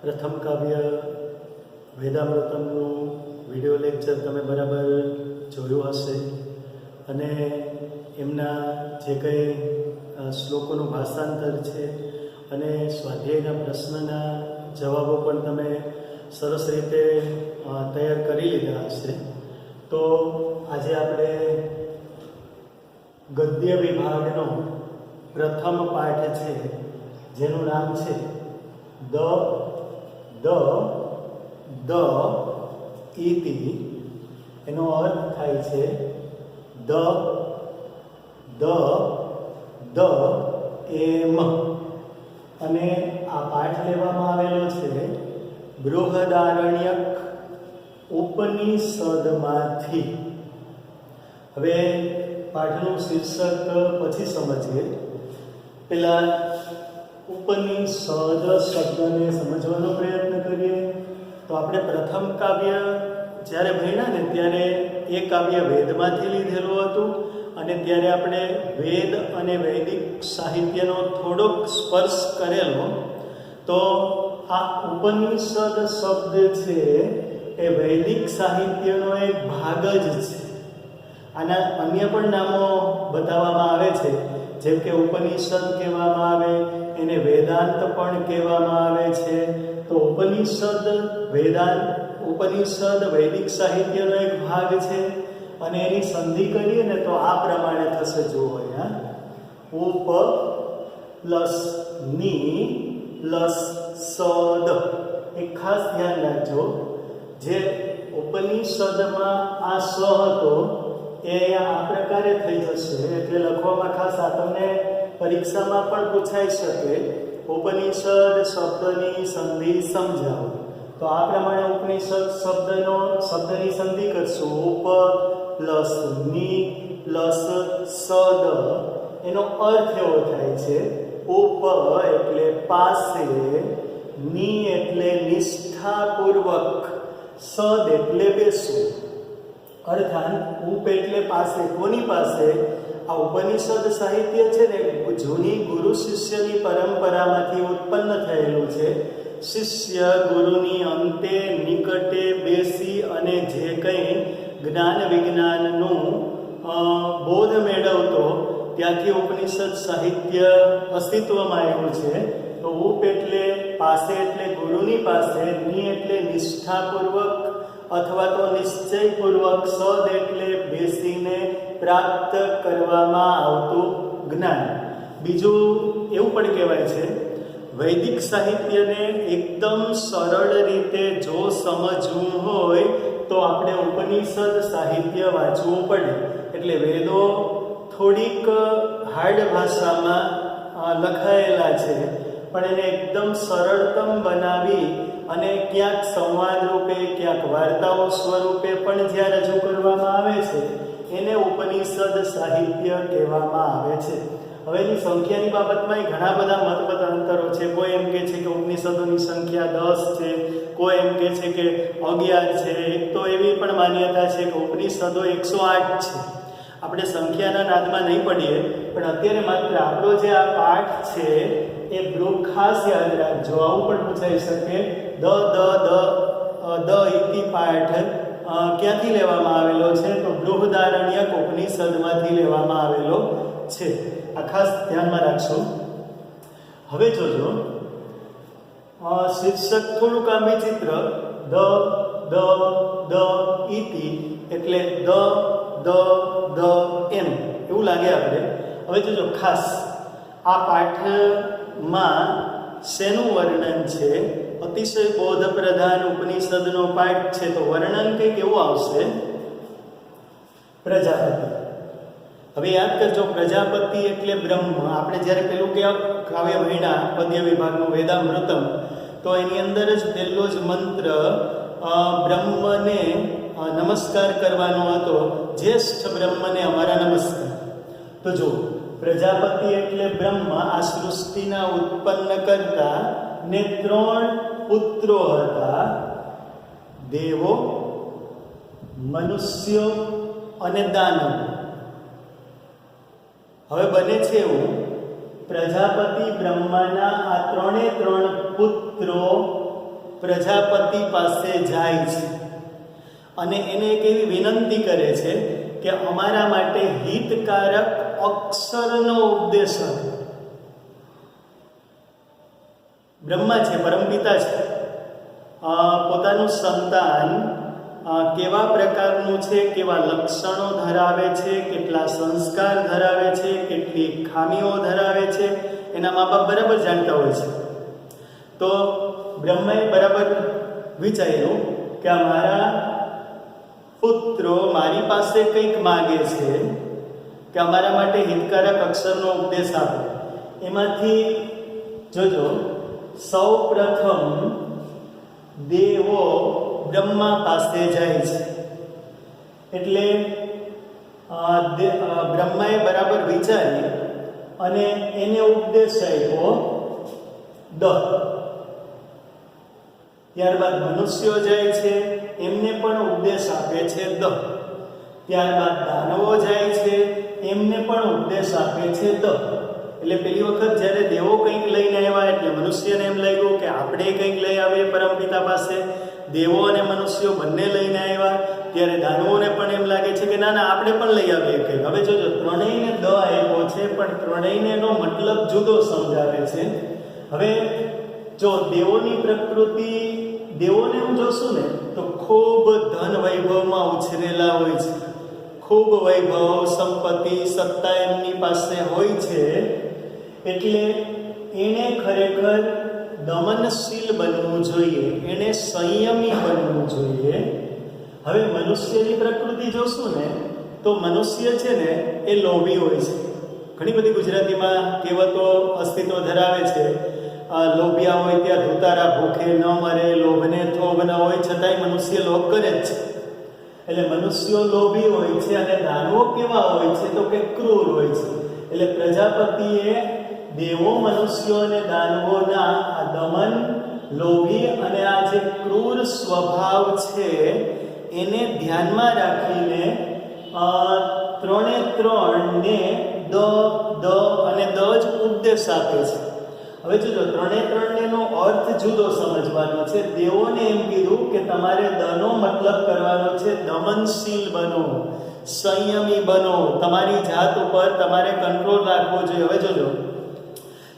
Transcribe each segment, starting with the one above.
પ્રથમ કાવ્ય વેદામૃતમનું video lecture તમે બરાબર જોયું હશે અને એમના જે કંઈ શ્લોકોનું ભાષાંતર છે અને સ્વાધ્યાયના પ્રશ્નના જવાબો પણ તમે સરસ રીતે તૈયાર કરી લીધા હશે. તો આજે આપણે ગદ્ય વિભાગનો પ્રથમ પાઠ છે જેનું નામ છે દ ઇતિ. એનો અર્થ થાય છે દ એમ. અને આ પાઠ લેવામાં આવેલો છે બૃહદારણ્યક ઉપનિષદમાંથી. હવે પાઠનું શીર્ષક પછી સમજીએ. પહેલા ઉપનિષદ શબ્દને સમજવાનો પ્રયત્ન કરીએ. તો આપણે પ્રથમ કાવ્ય જ્યારે ભણ્યા ને ત્યારે એ કાવ્ય વેદમાંથી લીધેલું હતું અને ત્યારે આપણે વેદ અને વૈદિક સાહિત્યનો થોડોક સ્પર્શ કરેલો. તો આ ઉપનિષદ શબ્દ છે એ વૈદિક સાહિત્યનો એક ભાગ જ છે. આના અન્ય પણ નામો બતાવવામાં આવે છે, જેમ કે ઉપનિષદ કહેવામાં આવે, એને વેદાંત પણ કહેવામાં આવે છે. તો ઉપનિષદ વૈદિક સાહિત્યનો એક ભાગ છે અને એની સંધિ કરીએ ને તો આ પ્રમાણે થશે. જુઓ અહીંયા ઉપ પ્લસ ની પ્લસ સદ. એક ખાસ ધ્યાન રાખજો, જે ઉપનિષદમાં આ સ હતો એ આ પ્રકારે થઈ જશે. એટલે લખવામાં ખાસ આ તમને પરીક્ષામાં પણ પૂછાઈ શકે, ઉપનિષદ શબ્દની સંધિ સમજાવો. તો આ પ્રમાણે ઉપનિષદ શબ્દની સંધિ કરશું. ઉપ પ્લસ ની પ્લસ સદ. એનો અર્થ એવો થાય છે ઉપ એટલે પાસે, ની એટલે નિષ્ઠાપૂર્વક, સદ એટલે બેસવું. અર્થાત ઉપ એટલે પાસે. કોની પાસે? આ ઉપનિષદ સાહિત્ય છે ને જૂની ગુરુ શિષ્યની પરંપરામાંથી ઉત્પન્ન થયેલું છે. શિષ્ય ગુરુની અંતે નિકટે બેસી અને જે કંઈ જ્ઞાન વિજ્ઞાનનું બોધ મેળવતો ત્યાંથી ઉપનિષદ સાહિત્ય અસ્તિત્વમાં આવ્યું છે. તો ઉપ એટલે પાસે એટલે ગુરુની પાસે, ની એટલે નિષ્ઠાપૂર્વક અથવા તો નિશ્ચયપૂર્વક, સદ એટલે બેસીને પ્રાપ્ત કરવામાં આવતું જ્ઞાન. બીજું એવું પણ કહેવાય છે, વૈદિક સાહિત્યને એકદમ સરળ રીતે જો સમજવું હોય તો આપણે ઉપનિષદ સાહિત્ય વાંચવું પડે. એટલે વેદો થોડીક હાર્ડ ભાષામાં લખાયેલા છે, પણ એને એકદમ સરળતમ બનાવી અને ક્યાંક સંવાદ રૂપે, ક્યાંક વાર્તાઓ સ્વરૂપે પણ જ્યાં રજૂ કરવામાં આવે છે એને ઉપનિષદ સાહિત્ય કહેવામાં આવે છે. હવે એની સંખ્યાની બાબતમાં ઘણા બધા મતમતાંતરો છે. કોઈ એમ કહે છે કે ઉપનિષદોની સંખ્યા 10 છે, કોઈ એમ કહે છે કે 11 છે. એક તો એવી પણ માન્યતા છે કે ઉપનિષદો 108 છે. આપણે સંખ્યાના નાદમાં નહીં પડીએ, પણ અત્યારે માત્ર આપણો જે આ પાઠ છે એ ખાસ યાદ રાખજો. આવું પણ પૂછાઈ શકે, દ ઇતિ પાઠ ક્યાંથી લેવામાં આવેલો છે? તો બૃહદારણ્યક ઉપનિષદમાંથી લેવામાં આવેલો છે. આ ખાસ ધ્યાનમાં રાખશો. હવે જોજો, શીર્ષક થોડુંક આ વિચિત્ર, દ ઇતિ એટલે દ એમ એવું લાગે આપણે. હવે જોજો ખાસ આ પાઠમાં શેનું વર્ણન છે? અતિશય બોધ પ્રધાન ઉપનિષદનો પાઠ છે. તો વર્ણન કંઈક એવું આવશે, પ્રજાપતિ. હવે યાદ કરજો, પ્રજાપતિ એટલે બ્રહ્મ. આપણે જ્યારે પેલું કાવ્ય ભણ્યા પદ્ય વિભાગનું વેદામૃતમ, તો એની અંદર જ પહેલો જ મંત્ર બ્રહ્મને નમસ્કાર કરવાનો હતો. જ્યેષ્ઠ બ્રહ્મને અમારા નમસ્કાર. તો જો પ્રજાપતિ એટલે બ્રહ્મ, આ સૃષ્ટિના ઉત્પન્ન કરતા ને 3 પુત્રો હતા, દેવો, મનુષ્યો અને દાનવ. હવે બને છે એવું, પ્રજાપતિ બ્રહ્માના આ 3 પુત્રો પ્રજાપતિ પાસે જાય છે અને એને એક એવી વિનંતી કરે છે કે અમારા માટે હિતકારક અક્ષરનો ઉપદેશ કરો. બ્રહ્મા છે, પરમપિતા છે, પોતાનું સંતાન કેવા પ્રકારનું છે, કેવા લક્ષણો ધરાવે છે, કેટલા સંસ્કાર ધરાવે છે, કેટલી ખામીઓ ધરાવે છે, એના મા બાપ બરાબર જાણતા હોય છે. તો બ્રહ્માએ બરાબર વિચાર્યું કે મારા પુત્રો મારી પાસે કંઈક માગે છે કે અમારા માટે હિતકારક અક્ષરનો ઉપદેશ આપે. એમાંથી જોજો, સૌ પ્રથમ દેવો બ્રહ્મા પાસે જાય છે. એટલે બ્રહ્માએ બરાબર વિચારી અને એને ઉપદેશ આપ્યો દ. ત્યારબાદ મનુષ્યો જાય છે, એમને પણ ઉપદેશ આપે છે દ. ત્યારબાદ દાનવો જાય છે, એમને પણ ઉપદેશ આપે છે દ. એટલે પેલી વખત જ્યારે દેવો કંઈક લઈને આવ્યા એટલે મનુષ્યને એમ લાગ્યું કે આપણે કંઈક લઈ આવીએ પરમપિતા પાસે. દેવો અને મનુષ્યો બંને લઈને આવ્યા ત્યારે દાનવોને પણ એમ લાગે છે કે ના ના આપણે પણ લઈ આવીએ કંઈક. હવે જોજો, ત્રણેયને દ આપ્યો છે પણ ત્રણેયને એનો મતલબ જુદો સમજાવે છે. હવે જો દેવોની પ્રકૃતિ, દેવોને હું જોશું ને તો ખૂબ ધન વૈભવમાં ઉછરેલા હોય છે, ખૂબ વૈભવ, સંપત્તિ, સત્તા એમની પાસે હોય છે. એટલે એને ખરેખર દમનશીલ બનવું જોઈએ, એને સંયમી બનવું જોઈએ. હવે મનુષ્યની પ્રકૃતિ જોશું ને તો મનુષ્ય છે ને એ લોભી હોય છે. ઘણી બધી ગુજરાતીમાં કહેવતો અસ્તિત્વ ધરાવે છે. લોભિયા હોય ત્યાં ધુતારા ભૂખે ન મરે, લોભને થોભ ન હોય છતાંય મનુષ્ય લોભ કરે જ છે. એટલે મનુષ્યો લોભી હોય છે અને દાનવો કેવા હોય છે તો કે ક્રૂર હોય છે. એટલે પ્રજાપતિએ દેવો, મનુષ્યો અને દાનવોના આ દમન, લોભી અને આ જે ક્રૂર સ્વભાવ છે એને ધ્યાનમાં રાખીને ત્રણે ત્રણને દ અને દ જ ઉપદેશ આપે છે. હવે જોજો, ત્રણે ત્રણનો અર્થ જુદો સમજવાનો છે. દેવોને એમ કીધું કે તમારે દનો મતલબ કરવાનો છે દમનશીલ બનો, સંયમી બનો, તમારી જાત ઉપર તમારે કંટ્રોલ રાખવો જોઈએ. હવે જોજો,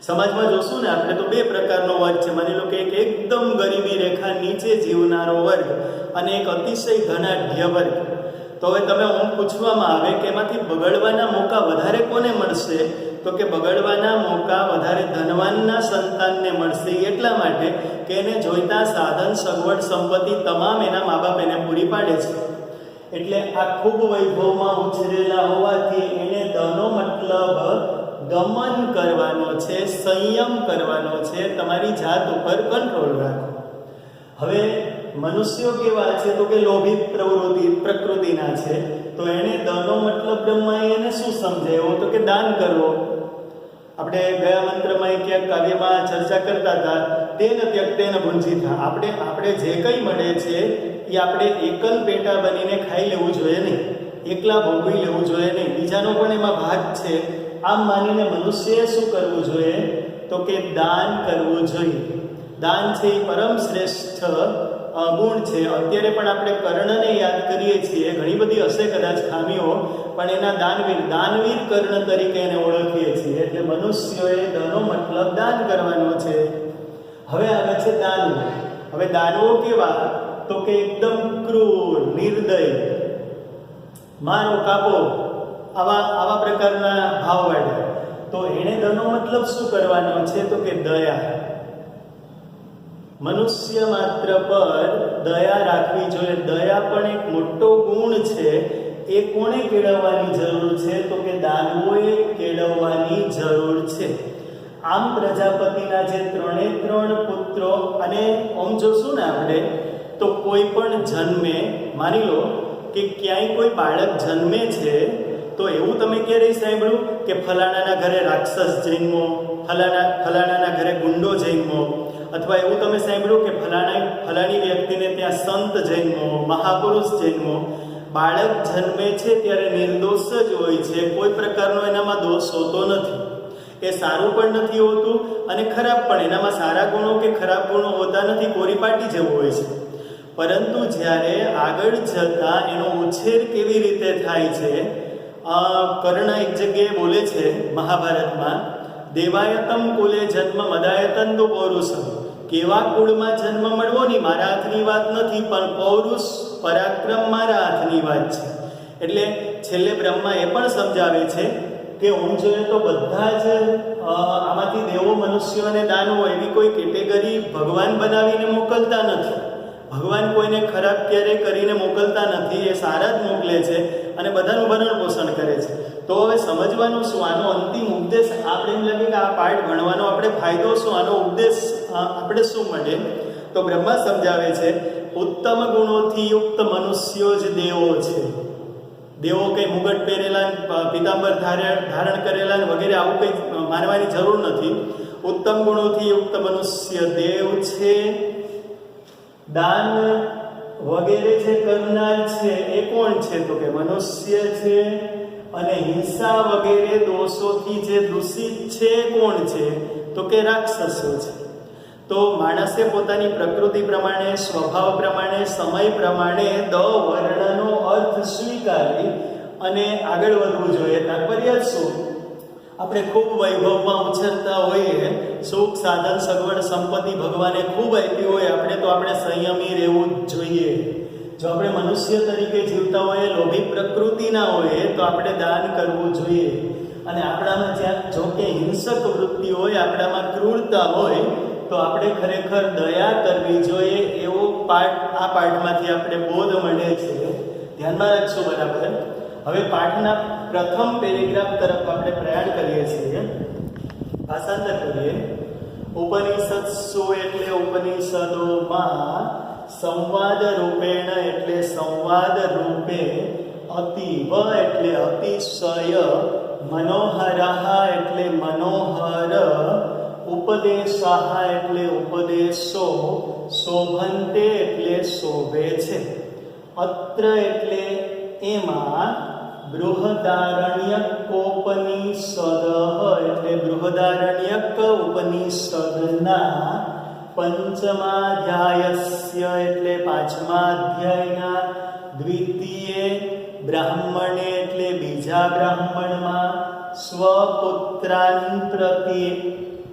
સમાજમાં જોશું ને આપણે તો બે પ્રકારનો વર્ગ છે. માની લો કે એક એકદમ ગરીબી રેખા નીચે જીવનારો વર્ગ અને એક અતિશય ધનાઢ્ય વર્ગ. તો હવે તમે પૂછવામાં આવે કે એમાંથી બગડવાના મોકા વધારે કોને મળશે, તો કે બગડવાના મોકા વધારે ધનવાનના સંતાનને મળશે. એટલા માટે કે એને જોઈતા સાધન, સગવડ, સંપત્તિ તમામ એના મા બાપ એને પૂરી પાડે છે. એટલે આ ખૂબ વૈભવમાં ઉછરેલા હોવાથી એને દનો મતલબ દમન કરવાનો છે, સંયમ કરવાનો છે, તમારી જાત ઉપર કંટ્રોલ રાખો. હવે મનુષ્યો કેવા છે તો કે લોભી પ્રકૃતિના છે. તો એને દનો મતલબ બ્રહ્માએ એને શું સમજાવ્યો તો કે દાન કરવો. આપણે ગયા મંત્રમાં ક્યાંક કાવ્યમાં ચર્ચા કરતા હતા, તેન ત્યક્તેન ભુંજીથા. આપણે જે કંઈ મળે છે એ આપણે એકલ પેટા બનીને ખાઈ લેવું જોઈએ નહીં, એકલા ભોગવી લેવું જોઈએ નહીં, બીજાનો પણ એમાં ભાગ છે આમ માનીને મનુષ્યએ શું કરવું જોઈએ તો કે દાન કરવું જોઈએ. દાન છે એ પરમ શ્રેષ્ઠ ગુણ છે. અત્યારે પણ આપણે કર્ણને યાદ કરીએ છીએ, ઘણી બધી હશે કદાચ ખામીઓ, પણ એના દાનવીર કર્ણ તરીકે એને ઓળખીએ છીએ. એટલે મનુષ્યોએ દનો મતલબ દાન કરવાનો છે. હવે આવે છે દાનવો. હવે દાનવો કેવા તો કે એકદમ ક્રૂર, નિર્દય, મારો કાપો, આવા પ્રકારના ભાવવાળા. તો એને દનો મતલબ શું કરવાનો છે તો કે દયા. મનુષ્ય માત્ર પર દયા રાખવી જોઈએ. દયા પણ એક મોટો ગુણ છે. એ કોણે કેળવવાની જરૂર છે તો કે દાનવોએ કેળવવાની જરૂર છે. આમ પ્રજાપતિના જે ત્રણે ત્રણ પુત્રો, અને આમ જોશું ને આપણે તો કોઈ પણ જન્મે, માની લો કે ક્યાંય કોઈ બાળક જન્મે છે તો એવું તમે ક્યારેય સાંભળ્યું કે ફલાણાના ઘરે રાક્ષસ જન્મો, ફલાણાના ઘરે ગુંડો જન્મો, અથવા એવું તમે સાંભળ્યું કે ફલાણી વ્યક્તિને ત્યાં સંત જન્મો, મહાપુરુષ જન્મો. બાળક જન્મે છે ત્યારે નિર્દોષ જ હોય છે, કોઈ પ્રકારનો એનામાં દોષ હોતો નથી. એ સારું પણ નથી હોતું અને ખરાબ પણ. એનામાં સારા ગુણો કે ખરાબ ગુણો હોતા નથી, કોરી પાટી જેવું હોય છે. પરંતુ જ્યારે આગળ જતા એનો ઉછેર કેવી રીતે થાય છે, કર્ણ એક જગ્યાએ બોલે છે મહાભારતમાં, દેવાયતમ કુલે જન્મ મદાયતન તો પૌરુષમ. કેવા કુળમાં જન્મ મળવો નહીં મારા હાથની વાત નથી, પણ પૌરુષ પરાક્રમ મારા હાથની વાત છે. એટલે છેલ્લે બ્રહ્મા એ પણ સમજાવે છે કે હું જોઈએ તો બધા જ આમાંથી દેવો, મનુષ્યો અને દાનવો એવી કોઈ કેટેગરી ભગવાન બનાવીને મોકલતા નથી. ભગવાન કોઈને ખરાબ ક્યારેય કરીને મોકલતા નથી, એ સારા જ મોકલે છે અને બધાનું ભરણ પોષણ કરે છે. તો હવે સમજવાનું શું, આનો અંતિમ ઉદ્દેશ આપણે એમ લાગે કે આ પાઠ ભણવાનો આપણે ફાયદો શું, આનો ઉદ્દેશ આપણે શું મળે? તો બ્રહ્મા સમજાવે છે ઉત્તમ ગુણોથી યુક્ત મનુષ્યો જ દેવો છે. દેવો કંઈ મુગટ પહેરેલા, પીતાંબર ધારણ કરેલા વગેરે આવું કંઈ માનવાની જરૂર નથી. ઉત્તમ ગુણોથી યુક્ત મનુષ્ય દેવ છે. દાન વગેરે જે કરનાર છે એ કોણ છે? તો કે મનુષ્ય છે. અને હિંસા વગેરે દોષોથી જે દૂષિત છે કોણ છે? તો કે રાક્ષસો છે. તો માણસે પોતાની પ્રકૃતિ પ્રમાણે, સ્વભાવ પ્રમાણે, સમય પ્રમાણે વર્ણનો અર્થ સ્વીકારી અને આગળ વધવું જોઈએ. તાત્પર્ય શું? આપણે ખૂબ વૈભવમાં ઉછરતા હોઈએ, સુખ સાધન સગવડ સંપત્તિ ભગવાને ખૂબ આપી હોય, આપણે સંયમી રહેવું જ જોઈએ. જો આપણે મનુષ્ય તરીકે જીવતા હોઈએ, લોભી પ્રકૃતિના હોઈએ, તો આપણે દાન કરવું જોઈએ. અને આપણામાં જ્યાં જો કે હિંસક વૃત્તિ હોય, આપણામાં ક્રૂરતા હોય, તો આપણે ખરેખર દયા કરવી જોઈએ. એવો આ પાઠમાંથી આપણે બોધ મળે છે. ધ્યાનમાં રાખશું બરાબર. હવે પાઠના પ્રથમ પેરેગ્રાફ તરફ આપણે પ્રયાણ કરીએ છીએ. ભાષાંતર કરીએ. ઉપનિષત્સુ એટલે ઉપનિષદોમાં, સંવાદ રૂપેણ એટલે સંવાદ રૂપે, અતિવ એટલે અતિશય, મનોહરઃ એટલે મનોહર, ઉપદેશાઃ એટલે ઉપદેશો, શોભંતે એટલે શોભે છે. અત્ર એટલે એમાં, બૃહદારણ્યકોપનિષદ એટલે બૃહદારણ્યક ઉપનિષદના, પંચમાધ્યાયસ્ય એટલે પાંચમા અધ્યાયના, દ્વિતીય બ્રાહ્મણે એટલે બીજા બ્રાહ્મણમાં, સ્વપુત્રાન પ્રતિ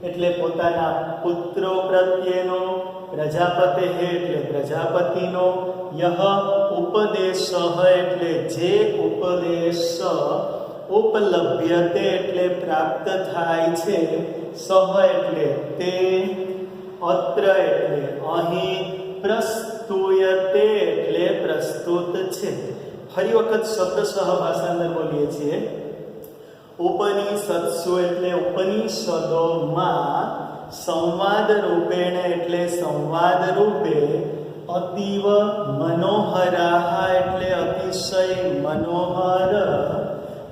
એટલે પોતાના પુત્રો પ્રત્યેનો, પ્રજાપતે એટલે પ્રજાપતિનો, યહ ઉપદેશ એટલે જે ઉપદેશ, ઉપલભ્યતે એટલે પ્રાપ્ત થાય છે, સહ એટલે તે, અત્ર એટલે અહીં, પ્રસ્તુયતે એટલે પ્રસ્તુત છે. ફરી વખત શબ્દસહ ભાષાંતર બોલીએ છીએ. ઉપનિષત્સુ એટલે ઉપનિષદોમાં, સંવાદ રૂપેણ એટલે સંવાદ રૂપે, અતિવ મનોહરાઃ એટલે અતિશય મનોહર,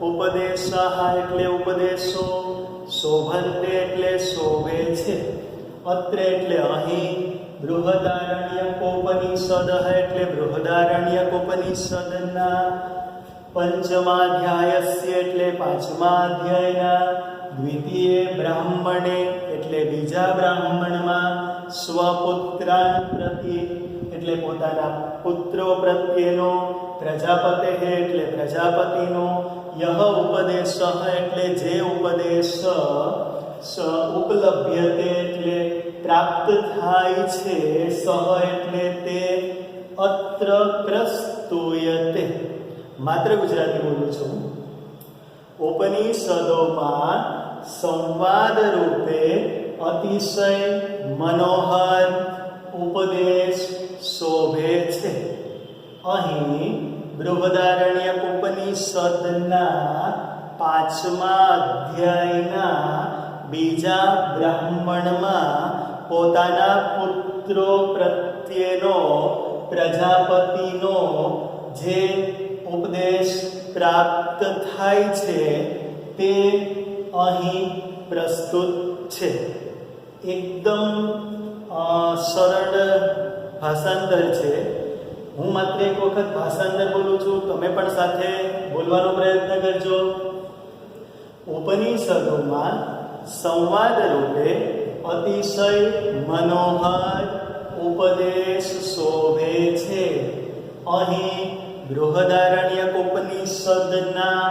ઉપદેશાઃ એટલે ઉપદેશો, શોભંતે એટલે શોભે છે. અત્ર એટલે અહીં, બૃહદારણ્યકોપનિષદ એટલે બૃહદારણ્યકોપનિષદના, પંચમાધ્યાયસ્ય એટલે પાંચમા અધ્યાયના, દ્વિતીય બ્રાહ્મણે એટલે બીજા બ્રાહ્મણમાં, સ્વપુત્રાન પ્રતિ એટલે પોતાના પુત્રો પ્રત્યેનો, પ્રજાપતે એટલે પ્રજાપતિનો, યહ ઉપદેશ એટલે જે ઉપદેશ, ઉપલભ્યતે એટલે પ્રાપ્ત થાય છે, સહ એટલે તે, અત્ર પ્રસ્તુયતે. માત્ર ગુજરાતી બોલું છું. ઉપનિષદોમાં સંવાદ રૂપે અતિશય મનોહર ઉપદેશ શોભે છે. અહીં બૃહદારણ્યક ઉપનિષદના પાંચમા અધ્યાયના બીજા બ્રાહ્મણમાં પોતાના પુત્રો પ્રત્યેનો, પ્રજાપતિનો જે ઉપદેશ પ્રાપ્ત થાય છે તે અહીં પ્રસ્તુત છે. એકદમ સરળ ભાષાંતર છે. હું માત્ર એક વખત ભાષાંતર બોલું છું, તમે પણ સાથે બોલવાનો પ્રયત્ન કરજો. ઉપનિષદોમાં સંવાદ રૂપે અતિશય મનોહર ઉપદેશ શોભે છે. અહીં બૃહદારણ્યક ઉપનિષદના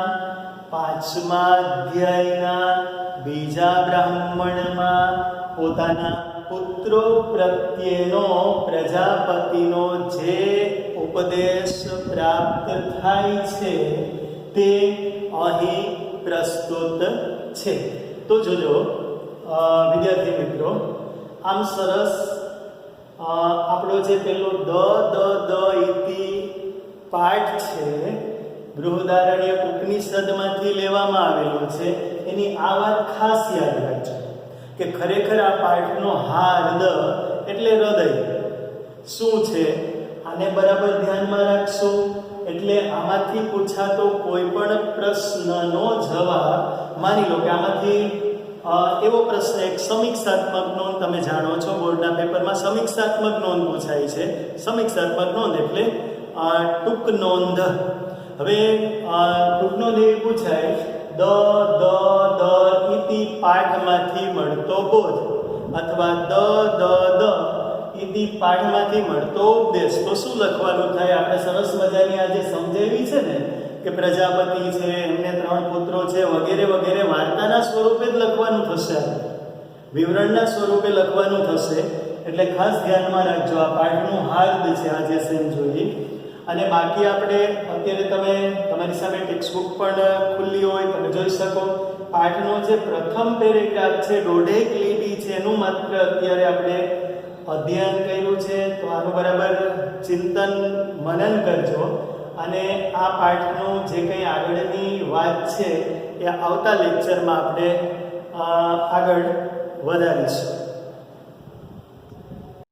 5મા અધ્યાયના બીજા બ્રાહ્મણમાં પોતાના પુત્રો પ્રત્યેનો પ્રજાપતિનો જે ઉપદેશ પ્રાપ્ત થાય છે તે અહીં પ્રસ્તુત છે. તો જોજો વિદ્યાર્થી મિત્રો, આમ સરસ આપણો જે પેલો દ ઇતિ પાઠ છે બૃહદારણ્યક ઉપનિષદમાંથી લેવામાં આવેલો છે. એની આ વાત ખાસ યાદ રાખજો કે ખરેખર આ પાઠનો હાર્દ એટલે હૃદય શું છે આને બરાબર ધ્યાનમાં રાખશો એટલે આમાંથી પૂછાતો કોઈ પણ પ્રશ્નનો જવાબ, માની લો કે આમાંથી એવો પ્રશ્ન, એક સમીક્ષાત્મક નોંધ, તમે જાણો છો બોર્ડના પેપરમાં સમીક્ષાત્મક નોંધ પૂછાય છે. સમીક્ષાત્મક નોંધ એટલે ટૂંક નોંધ. હવે ટૂંક નોંધ એવી પૂછાય, દ ઇતિ પાઠમાંથી મળતો બોધ અથવા દ ઇતિ પાઠમાંથી મળતો ઉપદેશ. તો શું લખવાનું થાય? આપણે સરસ મજાની આજે સમજાવી છે ને કે પ્રજાપતિ છે, એમને 3 પુત્રો છે, વગેરે વગેરે વાર્તાના સ્વરૂપે જ લખવાનું થશે, વિવરણના સ્વરૂપે લખવાનું થશે. એટલે ખાસ ધ્યાનમાં રાખજો, આ પાઠનું હાર્દ છે આજે સેમ જોઈએ. અને બાકી આપણે અત્યારે તમે તમારી સામે ટેક્સ્ટબુક પણ ખુલ્લી હોય, તમે જોઈ શકો પાઠનો જે પ્રથમ પેરેગ્રાફ છે 1.5 લીટી છે, એનું માત્ર અત્યારે આપણે અધ્યયન કર્યું છે. તો આનું બરાબર ચિંતન મનન કરજો અને આ પાઠનું જે કંઈ આગળની વાત છે એ આવતા લેક્ચરમાં આપણે આગળ વધારીશું.